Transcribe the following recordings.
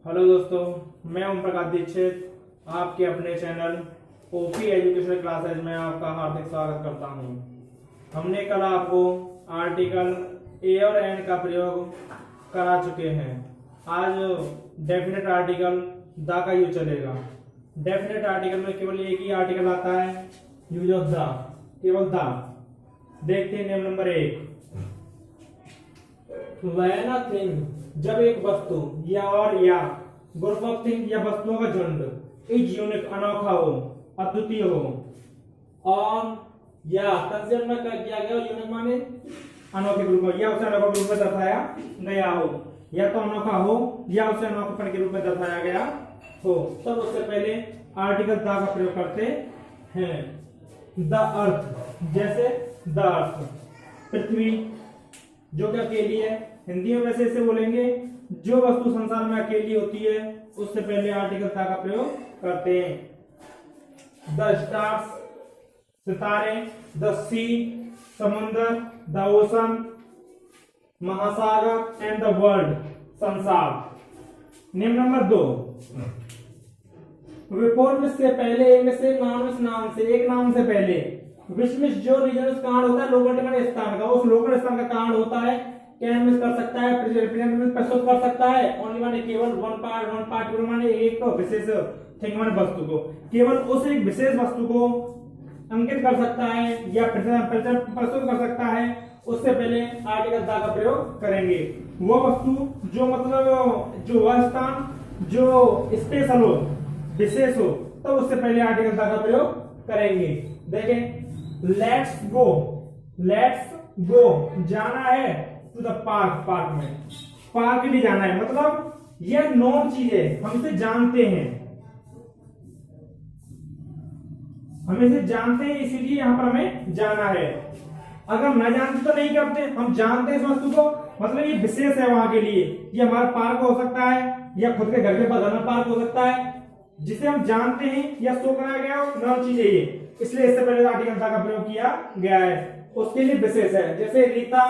Hello दोस्तों, मैं ओम प्रकाश दीक्षित आपके अपने चैनल ओपी एजुकेशनल क्लासेज में आपका हार्दिक स्वागत करता हूं। हमने कल आपको आर्टिकल ए और एन का प्रयोग करा चुके हैं। आज डेफिनेट आर्टिकल द का यूज चलेगा। डेफिनेट आर्टिकल में केवल एक ही आर्टिकल आता है, यूज ऑफ द, केवल द। देखते हैं नियम नंबर 1। व्हेन अ थिंग, जब एक वस्तु या ग्रुप ऑफ थिंग या वस्तुओं का झुंड इज यूनिक, अनोखा हो, अद्वितीय हो, और या कंसीडर में किया गया यूनिक माने अनोखे ग्रुप में, या उसे अनोखा ग्रुप में दर्शाया गया हो, या तो अनोखा हो या उसे अनोखेपन के रूप में दर्शाया गया हो, तब उससे पहले आर्टिकल द का प्रयोग करते हैं। द अर्थ, जैसे द अर्थ, पृथ्वी जो कि अकेली है, हिंदी में वैसे इसे बोलेंगे जो वस्तु संसार में अकेली होती है, उससे पहले आर्टिकल द का प्रयोग करते हैं। द स्टार्स, सितारे, द सी, समुद्र, द ओशन, महासागर, एंड द वर्ल्ड, संसार। नियम नंबर 2। विपोर्म से पहले, में से नाम से, एक नाम से पहले विश्व जो रीजन कारण होता है, लोकल स्थान का, उस लोकल स्थान का कारण होता है, कैन मिस कर सकता है, प्रेजेंट में प्रस्तुत कर सकता है, ओनली माने केवल वन पार्ट माने एक विशेष थिंग माने वस्तु को, केवल उस एक विशेष वस्तु को अंकित कर सकता है या प्रस्तुत कर सकता है, उससे पहले आर्टिकल द का प्रयोग करेंगे। वो वस्तु जो मतलब जो वह स्थान जो स्पेशल हो, विशेष हो, तो उससे पहले आर्टिकल द का प्रयोग करेंगे। देखें, लेट्स गो, जाना है टू द पार्क में, पार्क के लिए जाना है, मतलब यह नोन चीज है, हम इसे जानते हैं, इसीलिए यहां पर हमें जाना है। अगर न जानते तो नहीं करते, हम जानते हैं इस वस्तु को, मतलब ये विशेष है वहां के लिए, ये हमारा पार्क हो सकता है या खुद के घर के बगल में पार्क हो सकता है, जिसे हम जानते हैं या शो कराया गया हो, नॉन चीज है ये, इसलिए इससे पहले आर्टिकल द का प्रयोग किया गया है, उसके लिए विशेष है। जैसे रीता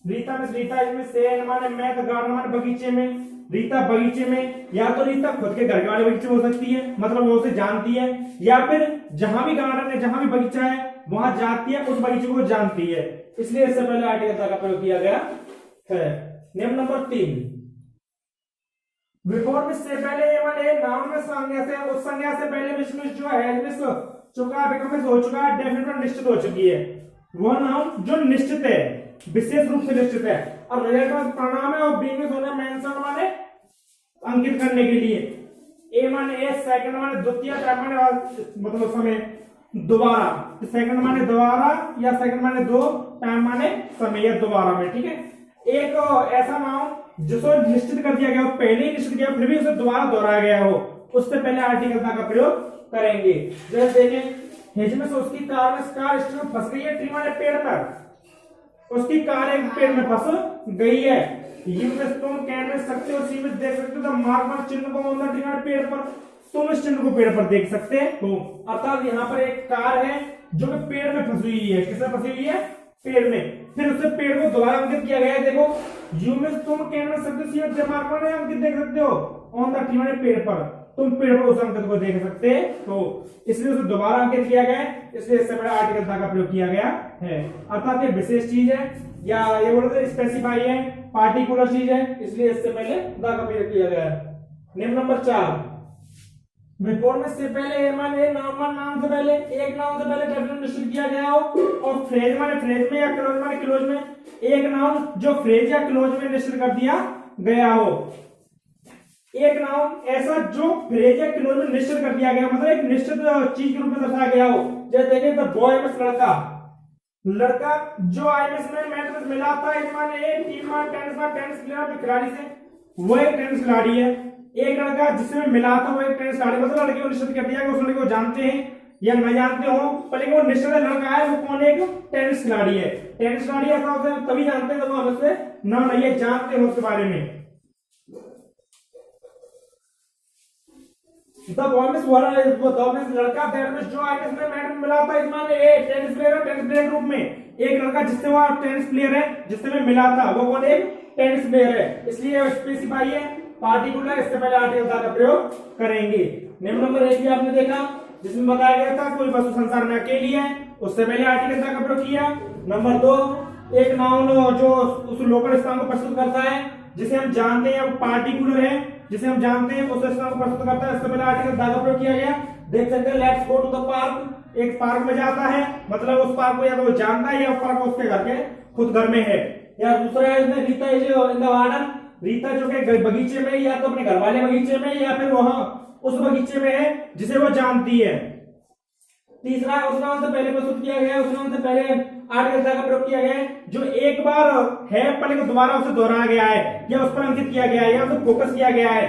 इसमें से माने मैं, गार्डन माने बगीचे में, रीता बगीचे में, या तो रीता खुद के घर के वाले बगीचे में हो सकती है, मतलब वो उसे जानती है, या फिर जहां भी गार्डन है, जहां भी बगीचा है, वहां जाती है, उस बगीचे को जानती है, इसलिए इससे पहले आर्टिकल द का प्रयोग किया गया है। नियम नंबर 3। बिफोर में से पहले माने नाउन में संज्ञा से, उस संज्ञा से पहले विशेष जो है चुका, बिकम हो चुका, डेफिनेट निश्चित हो चुकी है, वह नाउन जो निश्चित है, विशेष रूप से निश्चित है, और रिलेटिव प्रोनाउन है, और बी में होना मेंशन माने अंकित करने के लिए, ए माने ए, सेकंड माने द्वितीय, थर्ड माने मतलब समय, दोबारा, सेकंड माने दोबारा या सेकंड माने दो, टाइम माने समय या दोबारा में, ठीक है। एक ऐसा नाउन जिसको निश्चित कर दिया गया हो, पहले ही निश्चित किया, फिर भी उसे दोबारा दोहराया गया हो, उससे पहले आर्टिकल द का प्रयोग करेंगे। जैसे देखें, हिजमे से उसकी कार में फंस गई है, ट्री माने पेड़ पर, उसकी कार एक पेड़ में फंस गई है। यू में तुम कैन में सकते हो, सी में देख सकते हो, मार्क चिन्ह को ऑन द ट्री माने पेड़ पर, तुम इस चिन्ह को पेड़ पर देख सकते हो। अर्थात यहाँ पर एक कार है जो कि पेड़ में फंसी हुई है, किसमें फंसी हुई है, पेड़ में, फिर उससे पेड़ को दोबारा अंकित किया गया है। देखो, यू में तुम कैन में सकते हो, सी में मार्क माने अंकित देख सकते हो, ऑन द ट्री माने पेड़ पर, तुम पेड़ पर उस अंकित को देख सकते हो, इसलिए उसे दोबारा अंकित किया गया है, इसलिए इससे बड़ा आर्टिकल द का प्रयोग किया गया है। अर्थात ये विशेष चीज है, या ये बोलते स्पेसिफाई है, पार्टिकुलर चीज है, इसलिए इससे पहले द का प्रयोग किया गया है। नियम नंबर 4। बिफोर में से पहले माने नाउन से पहले, एक नाउन से पहले डेफिनेट निश्चित किया गया हो, और फ्रेज माने फ्रेज में, या क्लोज माने क्लोज में, एक नाउन जो फ्रेज या क्लोज में निश्चित कर दिया गया हो, एक नाउन ऐसा जो फ्रेज या क्लोज में निश्चित कर दिया गया, मतलब एक निश्चित चीज के रूप में दर्शाया गया हो। जैसे देखें, द बॉय में लड़का जो आईएमएस में मैथ मिला था, माने टीम में टेनिस प्लेयर खिलाड़ी से, वो एक टेनिस खिलाड़ी है। एक लड़का जिसमें मिला था, वो एक टेनिस खिलाड़ी, मतलब लड़के को निश्चित कर दिया कि उस लड़के को जानते हैं या न जानते हो, पर लेकिन वो निश्चित लड़का है, वो कौन, एक टेनिस खिलाड़ी है। टेनिस खिलाड़ी ऐसा होता है तभी जानते हैं जब वो हमसे न ये जानते हो उसके बारे में। लड़का जो आईएमएस में मैथ मिला था, टेनिस प्लेयर रूप में, एक लड़का जिससे वो टेनिस प्लेयर है, जिससे मिला था, वो कौन, एक टेनिस प्लेयर है, इसलिए स्पेसिफाई है, पार्टिकुलर, इससे पहले आर्टिकल द का प्रयोग करेंगे। नियम नंबर 1 भी आपने देखा, जिसमें बताया गया था कोई वस्तु संसार में अकेली है, उससे पहले आर्टिकल द का प्रयोग किया। नंबर 2, एक नाउन जो उस लोकल स्थान को प्रस्तुत करता है, जिसे हम जानते हैं वो पार्टिकुलर है, जिसे हम जानते हैं उस स्थान को प्रस्तुत करता है, इससे पहले आर्टिकल द का प्रयोग किया गया। देख सकते हैं, let's go to the park, एक पार्क में जाता है, मतलब उस पार्क को या तो वो जानता है या पार्क उसके घर के खुद घर में है। या दूसरा है इसमें Rita is in the garden, Rita जो के बगीचे में, या तो अपने घर वाले बगीचे में, या फिर वहां उस बगीचे में है जिसे वो जानती है। तीसरा, उस नाम से पहले प्रस्तुत किया गया है, उस नाम से पहले आर्टिकल द का प्रयोग किया गया है, जो एक बार है पहले को दोबारा उसे दोहराया गया है, या उस पर अंकित किया गया है, या उसे फोकस किया गया है,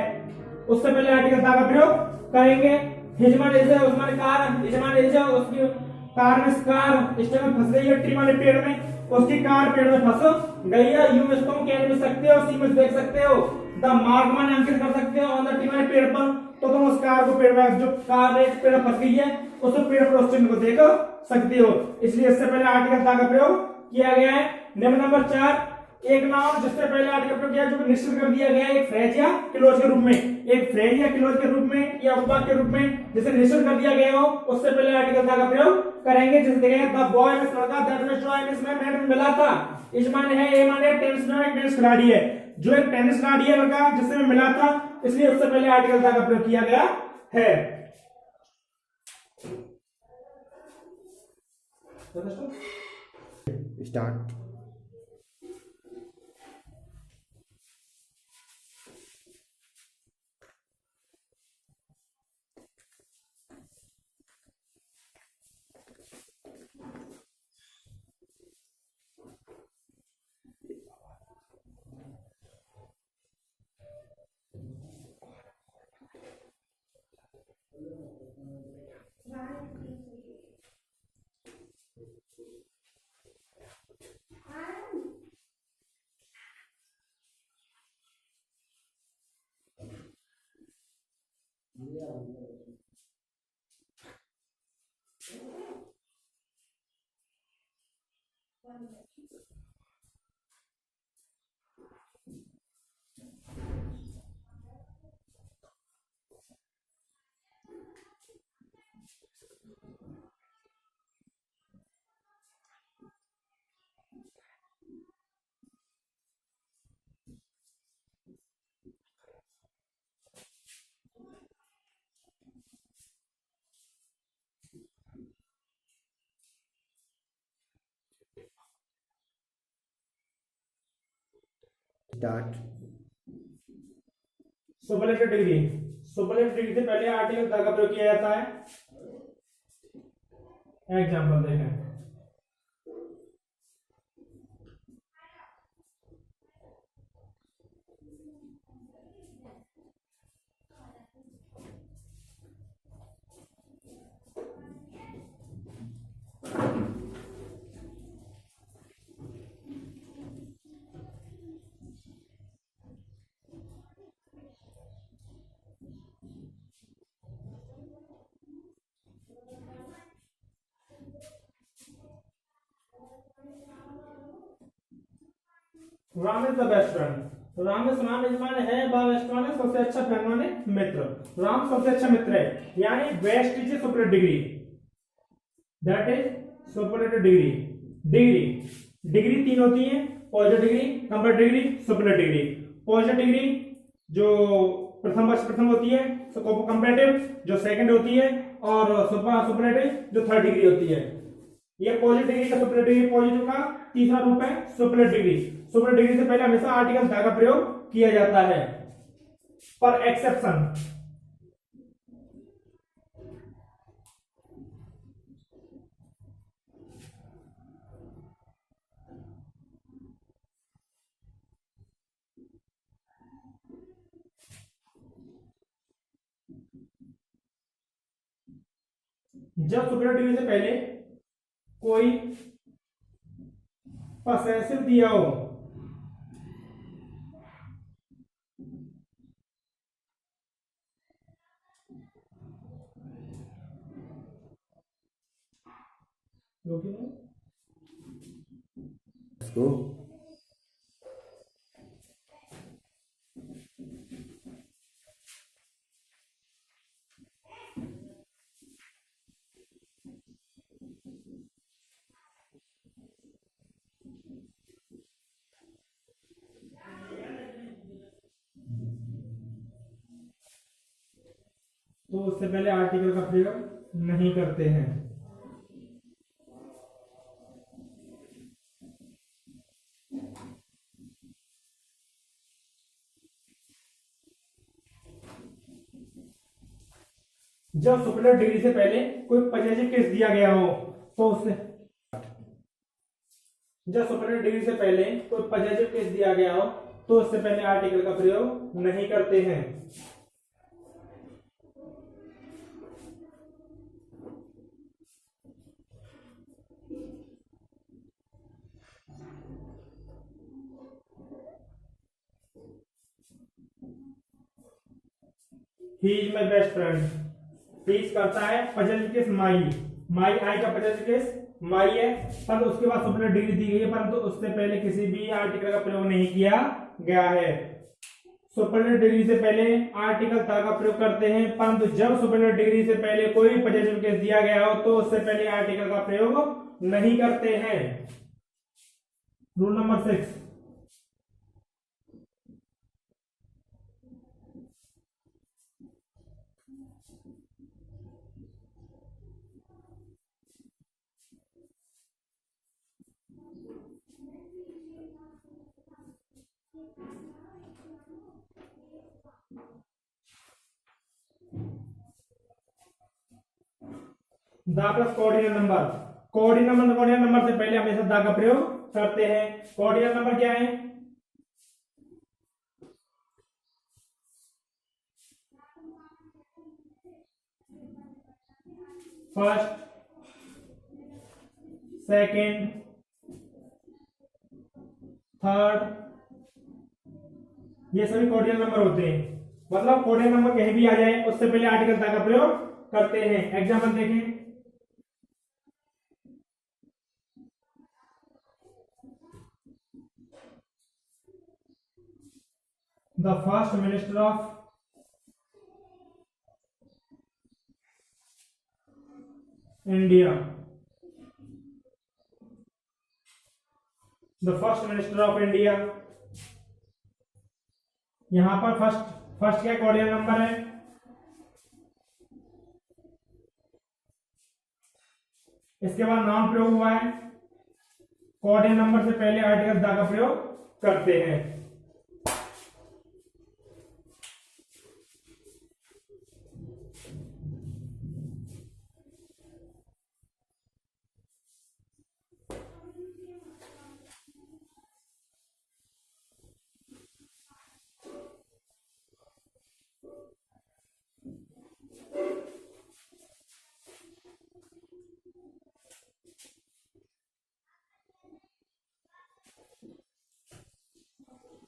उससे पहले आर्टिकल द का प्रयोग करेंगे। हिजमान इज उस्मान कार, हिजमान इज उसकी कार में कार स्टेम में फंस गई है, ट्री वाले पेड़ में, उसकी कार पेड़ में फंस गई है। यू इसको कैन भी सकते हो, सी में देख सकते हो, द मार्क मान अंकित कर सकते हो ऑन द ट्री वाले पेड़ पर, तो तुम उस कार को पेड़ में, जो कार है पेड़ में फंस गई है, उस पेड़ पर उस चिन्ह को देख सकते हो। इसलिए इससे पहले आर्टिकल द का प्रयोग किया गया है। नियम नंबर 4, एक नाउन जिससे पहले आर्टिकल प्रयोग किया, जो निश्चित कर दिया गया है एक फ्रेज या क्लोज के रूप में, एक फ्रेज या क्लोज के रूप में या उपवाक्य के रूप में जिसे निश्चित कर दिया गया हो, उससे पहले आर्टिकल द का प्रयोग करेंगे। जैसे देखें, द बॉय मींस लड़का, that means Joy means man मिला था, इस माने है, ए माने टेनिस में एक टेनिस खिलाड़ी है, जो एक टेनिस खिलाड़ी है लड़का जिससे मैं मिला था, इसलिए उससे पहले आर्टिकल द का प्रयोग किया गया है। Start. Start. Superlative degree, superlative degree से पहले आर्टिकल द का प्रयोग किया जाता है। एग्जांपल देखें, Ram is the best friend, Ram is Ram यजमान है, बेस्ट फ्रेंड है, सबसे अच्छा फ्रेंड माने मित्र, राम सबसे अच्छा मित्र है, यानी best is superlative degree, that is superlative degree. Degree degree 3 होती है, positive degree, comparative degree, superlative degree. Positive degree जो प्रथम होती है, कंपैरेटिव जो सेकंड होती है, और सुपरलेटिव जो थर्ड डिग्री होती है। ये पॉजिटिव डिग्री का सुपरलेटिव डिग्री, पॉजिटिव का तीसरा रूप है सुपरलेटिव डिग्री। सुपरलेटिव डिग्री से पहले हमेशा आर्टिकल द का प्रयोग किया जाता है, पर एक्सेप्शन। जब सुपरलेटिव डिग्री से पहले कोई पसेसिव दिया हो, इसको तो उससे पहले आर्टिकल का प्रयोग नहीं करते हैं। जब सुपरलेटिव डिग्री से पहले कोई पॉजिटिव केस दिया गया हो तो उससे जब सुपरलेटिव डिग्री से पहले कोई पॉजिटिव केस दिया गया हो तो उससे पहले आर्टिकल का प्रयोग नहीं करते हैं। He is my best friend. He करता है पॉजिटिव केस माई, माई आई का पॉजिटिव केस माई है, पर उसके बाद सुपरलेटिव डिग्री दी गई है, परंतु उससे पहले किसी भी आर्टिकल का प्रयोग नहीं किया गया है। सुपरलेटिव डिग्री से पहले आर्टिकल ता का प्रयोग करते हैं, परंतु जब सुपरलेटिव डिग्री से पहले कोई पॉजिटिव केस दिया गया हो तो उससे पहले आर्टिकल का प्रयोग नहीं करते हैं। रूल नंबर 6, दा plus coordinate number. Coordinate number से पहले हमेशा दा का प्रयोग करते हैं। कोऑर्डिनेट नंबर क्या है? फर्स्ट, सेकंड, थर्ड, ये सभी कोऑर्डिनेट नंबर होते हैं। मतलब कोऑर्डिनेट नंबर कहीं भी आ जाए उससे पहले आर्टिकल दा का प्रयोग करते हैं। एग्जांपल देखें, the first minister of India, the first minister of India. यहां पर फर्स्ट क्या कोऑर्डिनेट नंबर है? इसके बाद नाउन प्रयोग हुआ है, कोऑर्डिनेट नंबर से पहले आर्टिकल दा का प्रयोग करते हैं।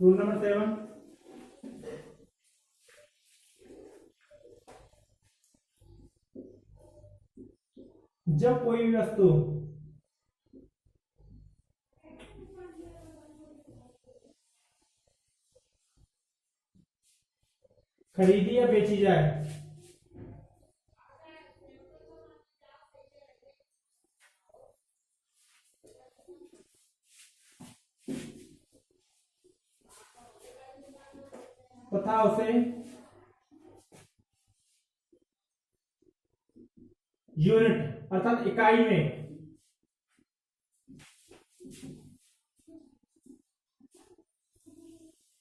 रूल नंबर 7, जब कोई भी वस्तु खरीदी या बेची जाए तथा उसे यूनिट अर्थात इकाई में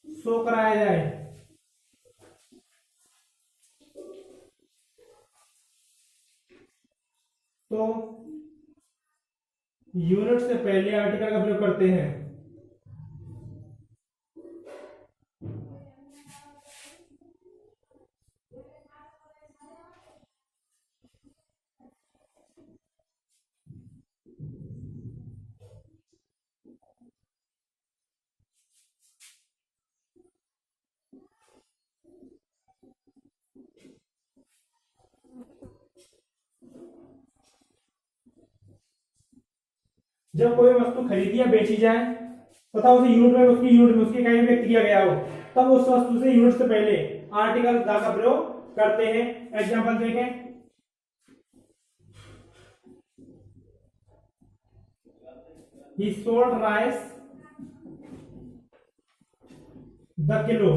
शो कराया जाए तो यूनिट से पहले आर्टिकल का प्रयोग करते हैं। जब कोई वस्तु खरीदी या बेची जाए तथा उसे यूनिट में उसकी इकाई में व्यक्त किया गया हो तब उस वस्तु से यूनिट से पहले आर्टिकल दा का प्रयोग करते हैं। एग्जांपल देखें, he sold rice the kilo,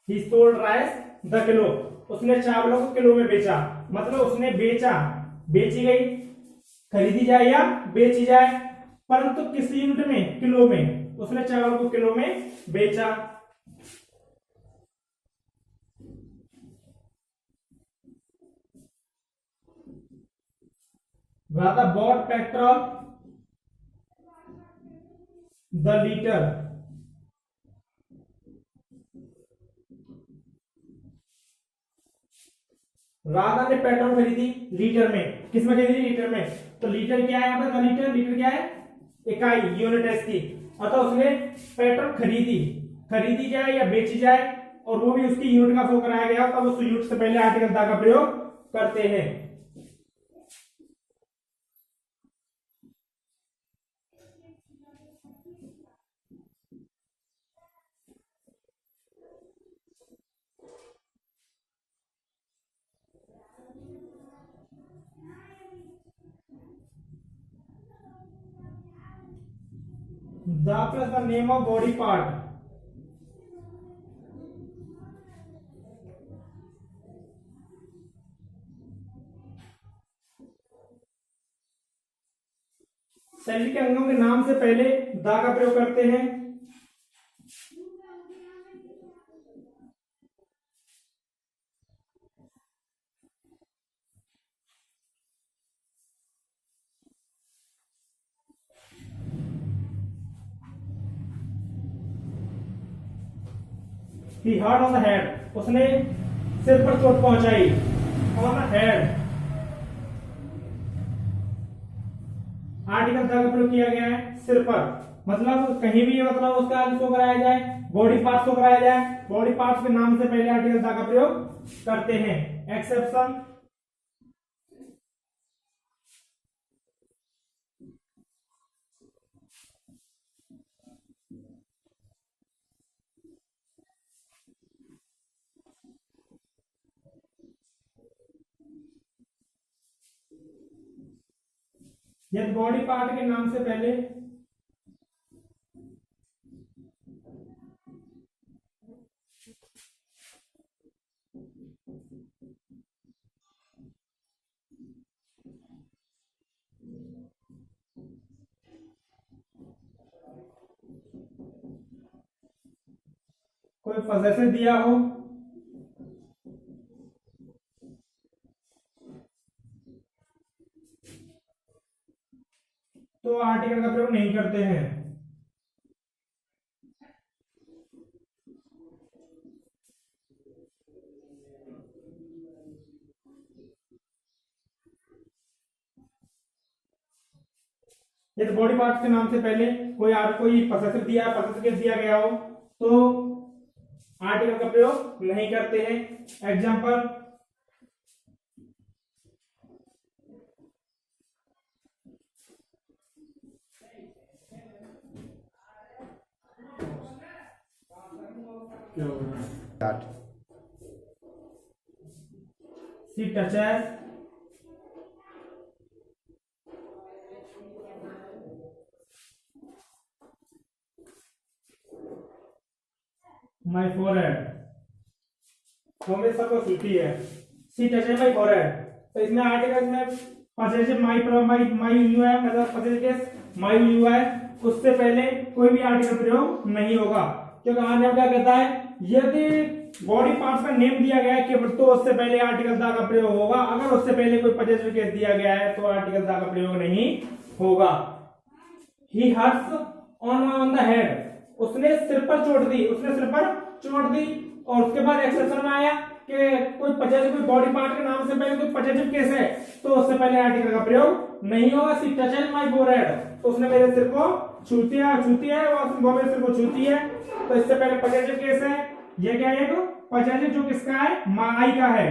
he sold rice the kilo, उसने चावलों को किलो में बेचा, मतलब उसने बेचा, बेची गई, खरीदी जाए या बेची जाए, परंतु किस यूनिट में, किलो में, उसने चावल को किलो में बेचा। Radha bought petrol the litre, Radha ने पेट्रोल खरीदी लीटर में, किसमें खरीदी, लीटर में, तो लीटर क्या है यहाँ पे, लीटर, लीटर क्या है, इकाई, यूनिट है इसकी, अतः उसने पेट्रोल खरीदी, खरीदी जाए या बेची जाए, और वो भी उसकी यूनिट का शो कराया गया, तब उस यूनिट से पहले आर्टिकल द का प्रयोग करते हैं। The plus the name of body part, शरीर के अंगों के नाम से पहले द का प्रयोग करते हैं। He hurt on the head, उसने सिर पर चोट पहुंचाई, on the head, article the का प्रयोग किया गया है सिर पर, मतलब कहीं भी, मतलब उसका आगे शो कराया जाए, बॉडी पार्ट शो कराया जाए, बॉडी पार्ट्स के नाम से पहले आर्टिकल द का प्रयोग करते हैं। एक्सेप्शन, यदि बॉडी पार्ट के नाम से पहले कोई पजेसिव दिया हो, तो आर्टिकल का प्रयोग नहीं करते हैं। यदि बॉडी पार्ट के नाम से पहले कोई पसेसिव दिया, पसेसिव केस दिया गया हो, तो आर्टिकल का प्रयोग नहीं करते हैं। Example, she touches my forehead, वो मेरे सर को छूती है, सी टचेस माई फोरहेड, तो इसमें आर्टिकल में पसेसिव माई यू है, मतलब पसेसिव केस माई यू है, उससे पहले कोई भी आर्टिकल प्रयोग नहीं होगा, क्योंकि आगे क्या कहता है, यदि बॉडी पार्ट्स का नेम दिया गया है केवल, तो उससे पहले आर्टिकल द का प्रयोग होगा, अगर उससे पहले कोई पजेसिव केस दिया गया है तो आर्टिकल द का प्रयोग नहीं होगा। ही हर्ट्स ऑन द हेड, उसने सिर पर चोट दी, उसने सिर पर चोट दी, और उसके बाद एक्सेप्शन में आया कि कोई पजेसिव, कोई बॉडी पार्ट के नाम से पहले कोई पजेसिव केस है, तो उससे पहले आर्टिकल का प्रयोग नहीं होगा। सी टचेस माय फोरहेड, तो उसने मेरे सिर को छूती है, वो मेरे सिर को छूती है, तो इससे पहले पजेसिव केस है, ये क्या है, पजेसिव जो किसका है, माई का है,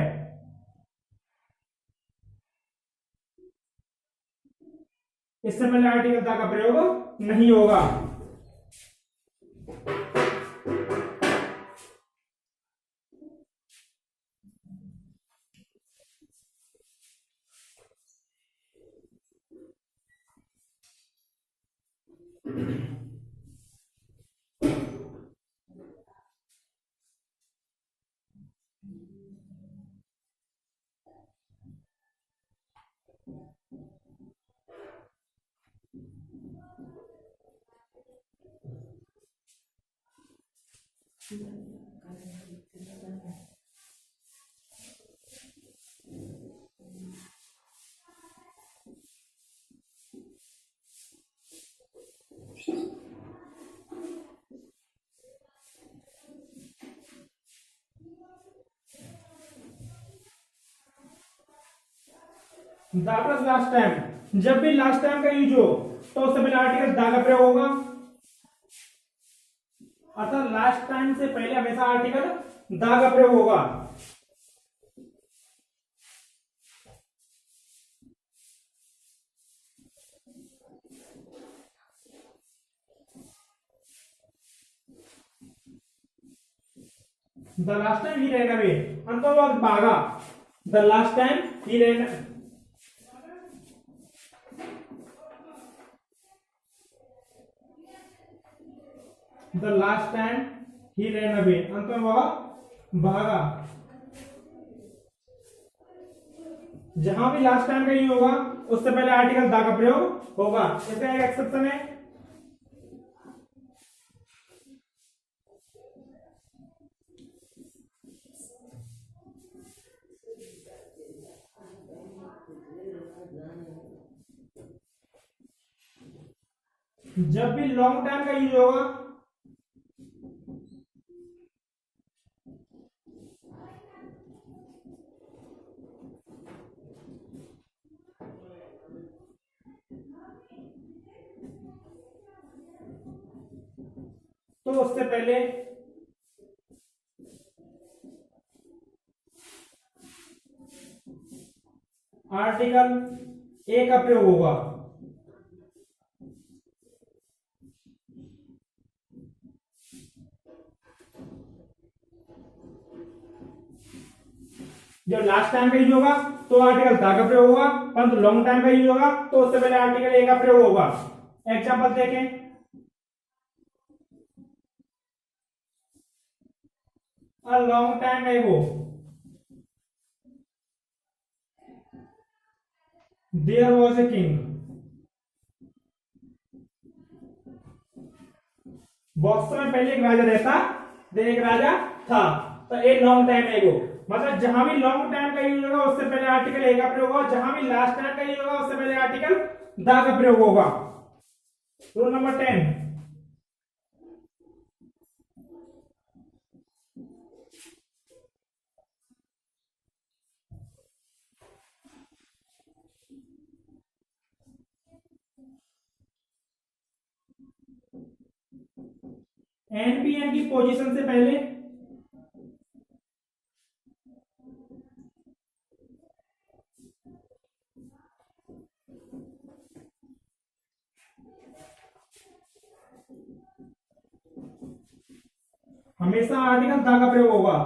इससे पहले आर्टिकल द का प्रयोग नहीं होगा। द प्लस लास्ट टाइम, जब भी लास्ट टाइम का यूज हो तो उससे पहले आर्टिकल द का प्रयोग होगा, अर्थात लास्ट टाइम से पहले हमेशा आर्टिकल द का प्रयोग होगा। द लास्ट टाइम ही रहना भी अंत भागा, द लास्ट टाइम ही रहना, द लास्ट टाइम ही रहना भी अंत में वह भागा। जहां भी लास्ट टाइम का यूज होगा उससे पहले आर्टिकल द का प्रयोग होगा। इसका एक एक्सेप्शन है, जब भी लॉन्ग टाइम का यूज होगा तो उससे पहले आर्टिकल ए का प्रयोग होगा। जब लास्ट टाइम का यूज होगा तो आर्टिकल द का प्रयोग होगा, परंतु लॉन्ग टाइम का यूज होगा तो उससे पहले आर्टिकल ए का प्रयोग होगा। एग्जांपल देखें, a long time ago there was a king, बहुत समय पहले एक राजा रहता, एक राजा था। तो ए लॉन्ग टाइम एगो मतलब जहां भी लॉन्ग टाइम का यूज होगा उससे पहले आर्टिकल ए का प्रयोग होगा, जहां भी लास्ट टाइम का यूज होगा उससे पहले आर्टिकल द का प्रयोग होगा। रूल नंबर 10, एनपीएन की पोजीशन से पहले हमेशा आर्टिकल द का प्रयोग होगा।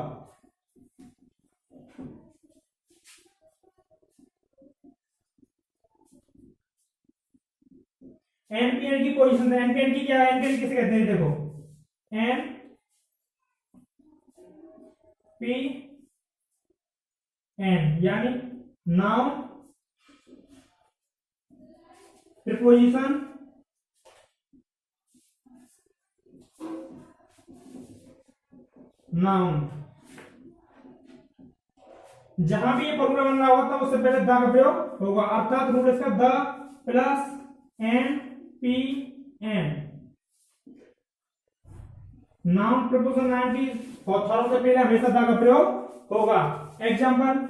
एनपीएन की पोजीशन, एनपीएन की क्या है, एनपीएन किसे कहते हैं, देखो एन पी एन यानी नाउन प्रीपोजिशन नाउन, जहां भी ये फॉर्मूला बन रहा होगा तब उससे पहले द का प्रयोग होगा, अर्थात रूट इसका the plus N P N, noun preposition noun की फॉर्म से पहले हमेशा द का प्रयोग होगा। Example,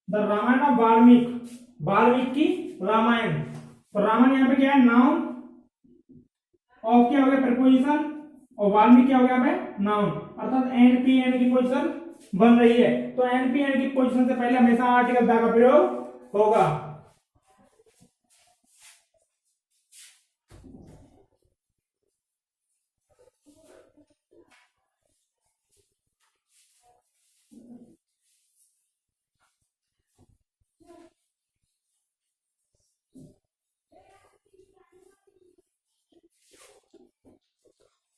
the Ramayana of Valmiki, Valmiki की रामायण, तो रामायण यहाँ पे क्या है, नाउन, ऑफ क्या हो गया प्रीपोजिशन, और वाल्मीकि क्या हो गया यहाँ पे नाउन, अर्थात एन पी एन की पोजीशन बन रही है, तो एनपीएन की पोजीशन से पहले हमेशा आर्टिकल द का प्रयोग होगा।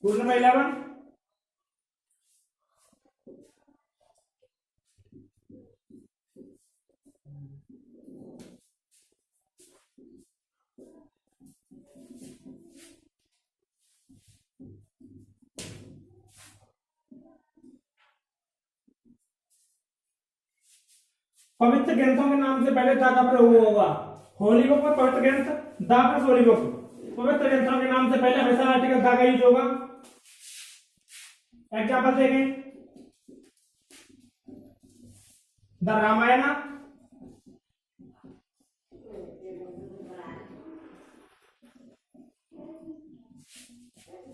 रूल नंबर 11, पवित्र ग्रंथों के नाम से पहले दा का प्रयोग होगा। होली बुक में पवित्र ग्रंथ, दा प्लस होली बुक। पवित्र ग्रंथों के नाम से पहले हमेशा आर्टिकल दा का यूज होगा। एग्जाम्पल देखें, the Ramayana,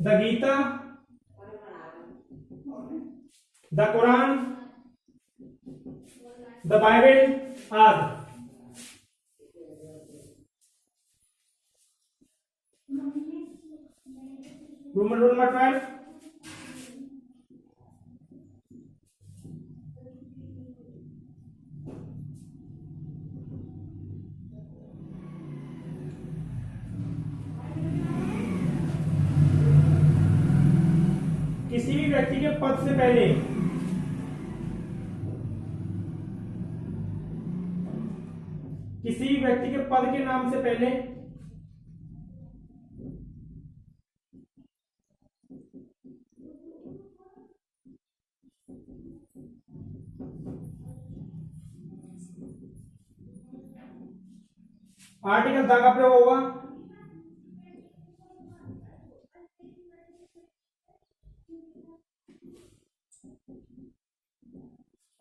the Gita, the Quran, the Bible आदि। रूल नंबर 12, किसी भी व्यक्ति के पद से पहले किसी भी व्यक्ति के पद के नाम से पहले आर्टिकल द का प्रयोग होगा।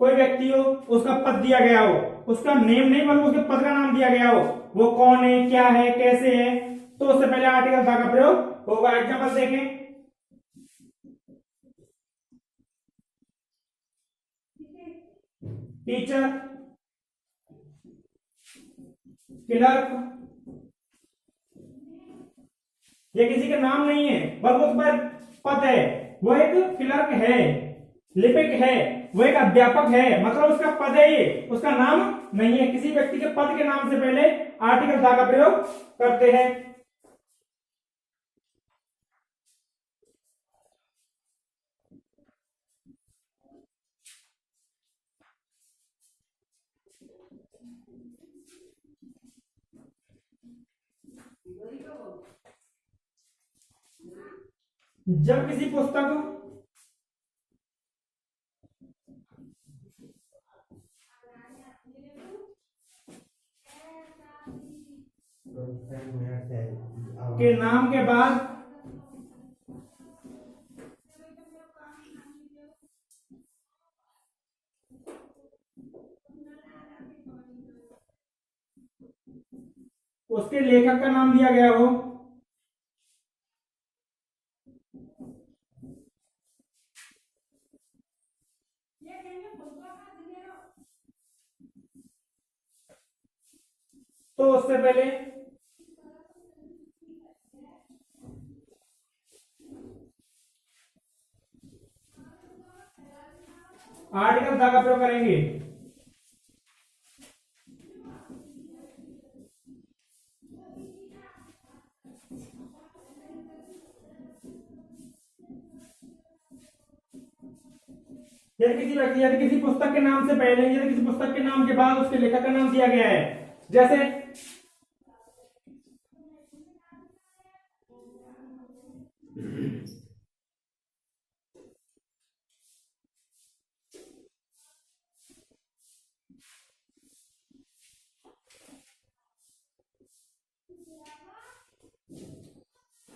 कोई व्यक्ति हो, उसका पद दिया गया हो, उसका नेम नहीं बल्कि उसके पद का नाम दिया गया हो, वो कौन है, क्या है, कैसे है, तो उससे पहले आर्टिकल द का प्रयोग होगा। एग्जांपल देखें, टीचर, क्लर्क। ये किसी का नाम नहीं है बल्कि उस पर पद है। वो एक क्लर्क है, लिपिक है, वो एक अध्यापक है, मतलब उसका पद है, ये उसका नाम नहीं है। किसी व्यक्ति के पद के नाम से पहले आर्टिकल द का प्रयोग करते हैं। जब किसी पुस्तक के नाम के बाद उसके लेखक का नाम दिया गया हो, तो उससे पहले आर्टिकल द का प्रयोग करेंगे। यदि किसी पुस्तक के नाम से पहले, यदि किसी पुस्तक के नाम के बाद उसके लेखक का नाम दिया गया है, जैसे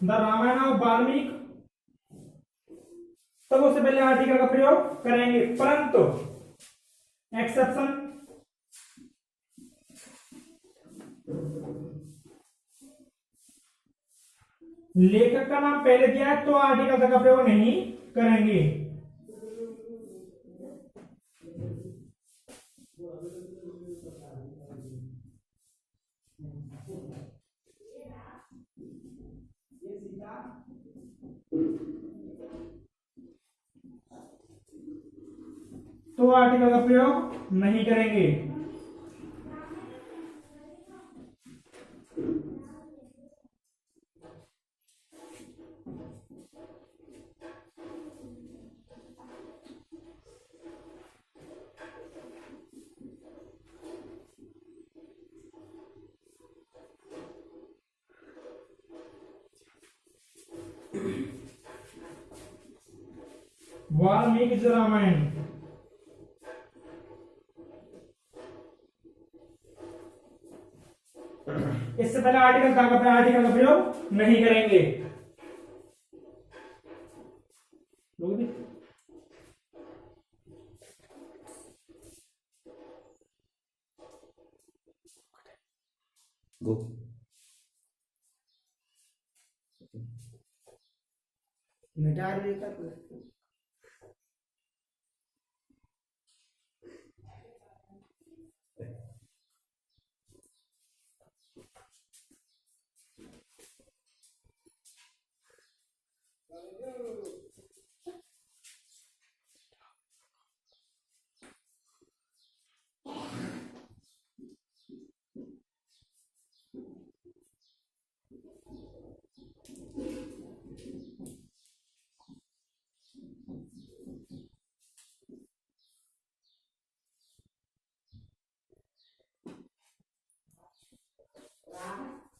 द रामायण ऑफ वाल्मीकि, तब उससे पहले आर्टिकल का प्रयोग करेंगे। परंतु एक्सेप्शन, लेखक का नाम पहले दिया है तो आर्टिकल का प्रयोग नहीं करेंगे। तो आर्टिकल का प्रयोग नहीं करेंगे। वाल्मीकि रामायण, इससे पहले आर्टिकल का प्रयोग नहीं करेंगे। गो मिटार भी कर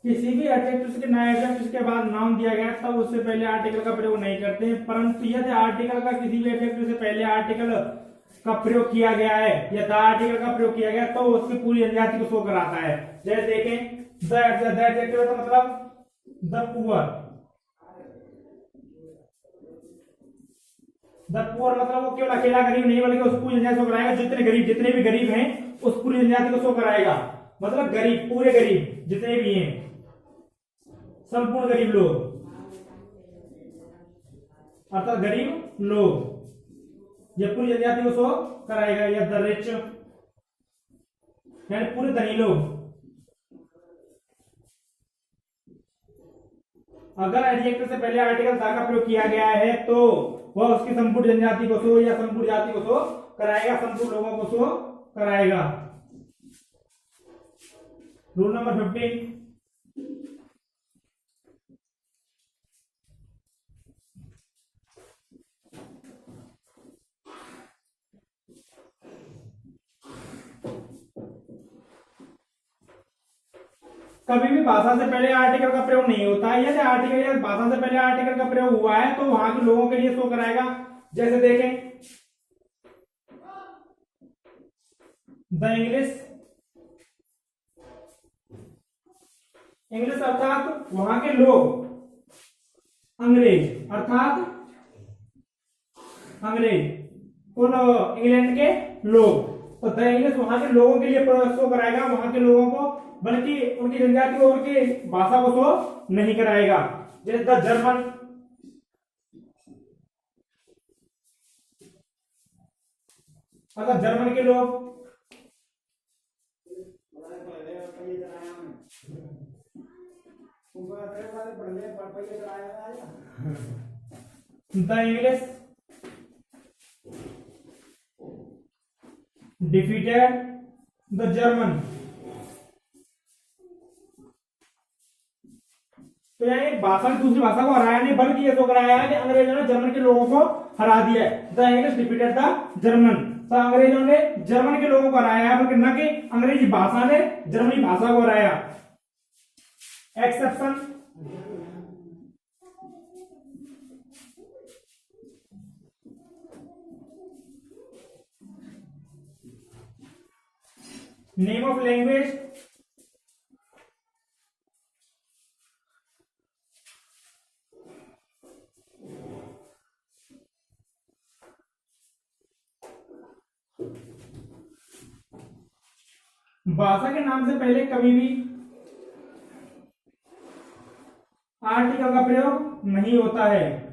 किसी भी एडजेक्टिव के नए एडजेक्टिव के बाद नाउन दिया गया तब उससे पहले आर्टिकल का प्रयोग नहीं करते हैं, परंतु यदि आर्टिकल का किसी भी एडजेक्टिव से पहले आर्टिकल का प्रयोग किया गया है या द आर्टिकल का प्रयोग किया गया तो उसकी पूरी जनजाति को शो कराता है। जैसे देखें द एडजेक्टिव का मतलब द पुअर, द पुअर मतलब वो केवल अकेला गरीब नहीं बल्कि उस पूरी जनजाति को कराएगा, जितने भी गरीब हैं उस पूरी जनजाति को शो कराएगा। मतलब गरीब, पूरे गरीब जितने भी हैं, संपूर्ण गरीब लोग, अर्थात गरीब लोग, यह पूरी जनजाति को शो कराएगा। या द रिच यानी पूरे धनी लोग। अगर एडजेक्टिव से पहले आर्टिकल द का प्रयोग किया गया है तो वह उसकी संपूर्ण जनजाति को शो या संपूर्ण जाति को शो कराएगा, संपूर्ण लोगों को शो कराएगा। रूल नंबर 15, कभी भी भाषा से पहले आर्टिकल का प्रयोग नहीं होता है। यदि आर्टिकल या भाषा से पहले आर्टिकल का प्रयोग हुआ है तो वहां के लोगों के लिए शो कराएगा। जैसे देखें द इंग्लिश अर्थात वहां के लोग, अंग्रेज अर्थात अंग्रेज, कौन, इंग्लैंड के लोग। तो द इंग्लिश वहां के लोगों के लिए शो कराएगा, वहां के लोगों को, बल्कि उनकी जनजाति को, उनकी भाषा को शो नहीं कराएगा। जैसे द जर्मन, अगर जर्मन के लोग, the English defeated the German. तो यानी भाषा ने दूसरी भाषा को हराया नहीं, बल्कि ये तो कराया है कि अंग्रेजों ने जर्मन के लोगों को हरा दिया है। The English defeated the German. तो अंग्रेजों ने जर्मन के लोगों को हराया है, बल्कि न कि अंग्रेजी भाषा ने जर्मनी भाषा को हराया। एक्सेप्शन, नेम ऑफ लैंग्वेज, भाषा के नाम से पहले कभी भी आर्टिकल का प्रयोग नहीं होता है।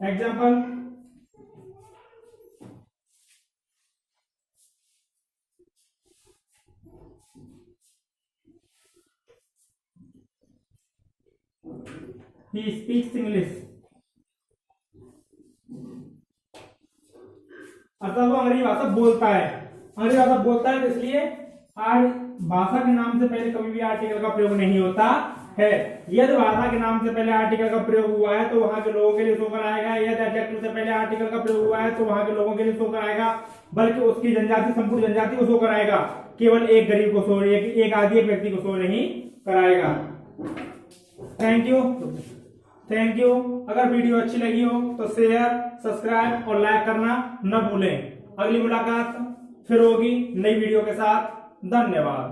एग्जाम्पल, he speaks English, अर्थात वो अंग्रेजी भाषा बोलता है। अंग्रेजी भाषा बोलता है, इसलिए आज भाषा के नाम से पहले कभी भी आर्टिकल का प्रयोग नहीं होता है। यदि भाषा के नाम से पहले आर्टिकल का प्रयोग हुआ है तो वहां के लोगों के लिए शो कराएगा। यदि एडजेक्टिव से पहले आर्टिकल का प्रयोग हुआ है तो वहां के लोगों के लिए शो कराएगा, बल्कि उसकी जनजाति, संपूर्ण जनजाति को शो कराएगा। केवल एक गरीब को शो, एक आदि एक व्यक्ति को शो नहीं कराएगा। Thank you. अगर वीडियो अच्छी लगी हो तो शेयर, सब्सक्राइब और लाइक करना न भूलें। अगली मुलाकात फिर होगी नई वीडियो के साथ। धन्यवाद।